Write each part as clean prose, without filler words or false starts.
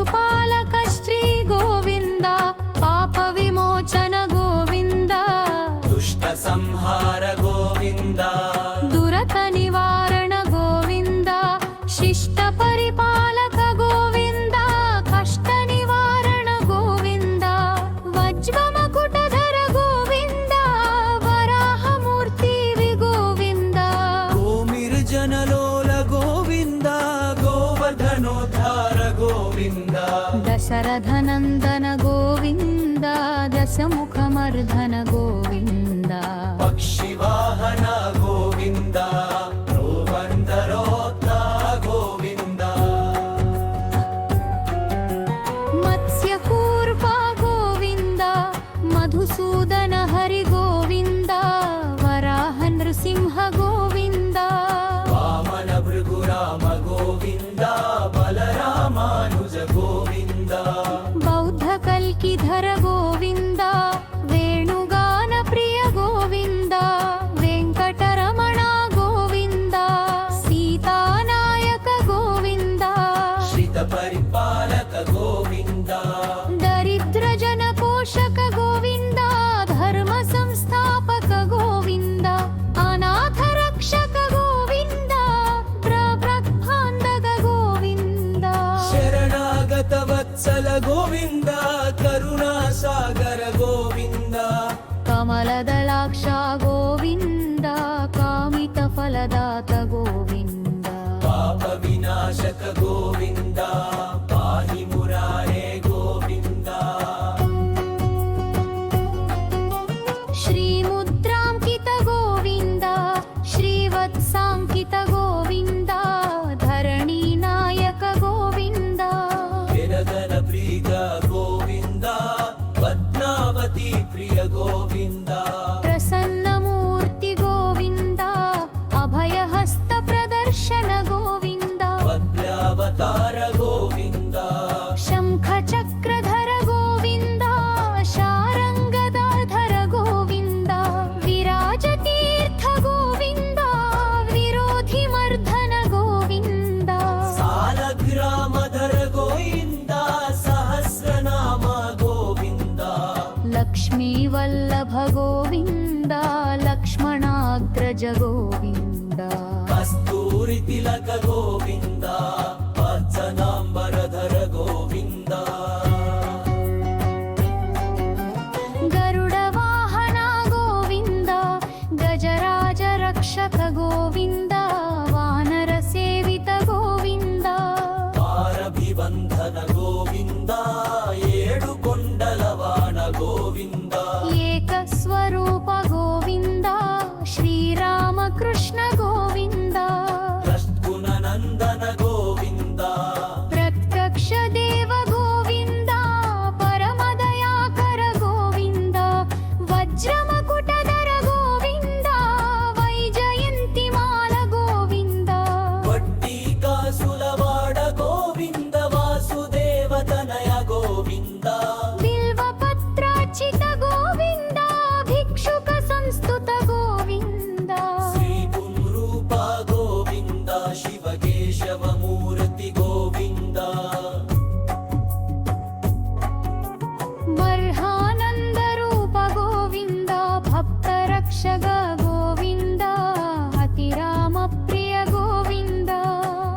शिशुपालक श्री गोविन्द पाप विमोचन गोविन्द दुष्ट संहार गोविन्द दुरत निवारण गोविन्द शिष्ट परिपालक गोविन्द कष्ट निवारण गोविन्द वज्रमकुटधर गोविन्द वराहमूर्ति गोविन्द गोमिर्जनलोल गोविन्द गोवर्धनोद्धार गोविन्द दशरथनन्दन गोविन्द दशमुखमर्धन गोविन्द पक्षिवाहन गोविन्द रोवन्दरोद्धार गोविन्द मत्स्यकूर्मा गोविन्द मधुसूदन हरि गोविन्द वराह नृसिंह गोविन्द वामन भृगुराम गोविन्द बलरामानुज गोविन्द बौद्ध कल्किधर गोविन्द वेणुगान प्रिय गोविन्द वेङ्कटरमण गोविन्द सीतानायक गोविन्द श्रित परिपालक गोविन्द दरिद्र जन पोषक गोविन्द धर्म संस्थापक गोविन्द अनाथ रक्षक गोविन्द प्रभक्तान्दक गोविन्द शरणागत वत्सल गोविन्द करुणासागर गोविन्द कमलदलाक्ष गोविन्द कामितफलदात गोविन्द पाप विनाशक गोविन्द पाहि मुरारे गोविन्द श्रीमुद्राङ्कित गोविन्द श्रीवत्साङ्कित गोविन्द धरणीनायक गोविन्द विरदन प्रीत गोविन्द पद्मावती प्रिय गोविन्द प्रसन्नमूर्ति गोविन्द अभयहस्त प्रदर्शन गोविन्द पद्मावतार गोविन्द शङ्खचक्रधर गोविन्द शारङ्गदाधर गोविन्द विराजतीर्थ गोविन्द विरोधिमर्दन गोविन्द सालग्रामधर गोविन्द सहस्रनाम गोविन्द लक्ष्मीवल्लभ गोविन्द लक्ष्मणाग्रज गोविन्द कस्तूरि तिलक गोविन्द अर्चनाम्बरधर गोविन्द गरुडवाहन गोविन्द गजराज रक्षक गोविन्द वानरसेवित गोविन्द पारभिबन्धन गोविन्द ఏడుకొండలవాన गोविन्द एकस्वरूप गोविन्द श्रीरामकृष्ण गोविन्द षट्गुणनन्दन गोविन्द प्रत्यक्ष देव गोविन्द परमदयाकर गोविन्द वज्रमकुटधर गोविन्द वैजयन्तिमाल गोविन्द वट्टिकासुलवाड गोविन्द वासुदेवतनय गोविन्द बिल्वपत्रार्चित गोविन्द भिक्षुक संस्तुत गोविन्द श्रीपुंरूप गोविन्द शिवकेशवमूर्ति गोविन्द बर्हानन्दरूप गोविन्द भक्तरक्षक गोविन्द अतिरामप्रिय गोविन्द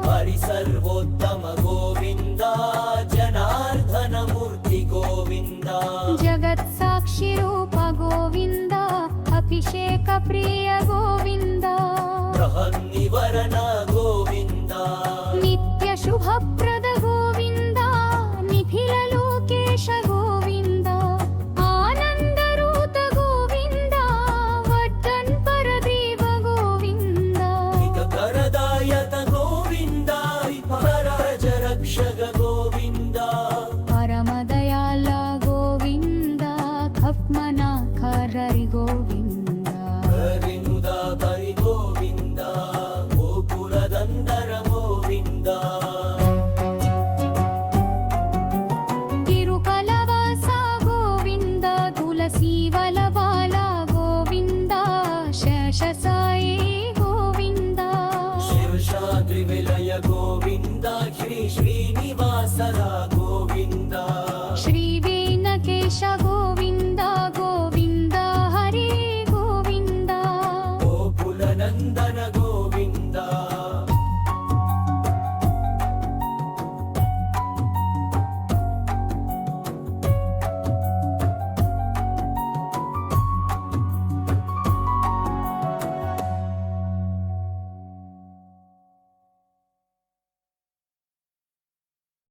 हरिसर्वोत्तम गोविन्द जनार्दनमूर्ति गोविन्द जगत्साक्षिरूप गोविन्द अभिषेक प्रिय गोविन्द बृहन्निवरण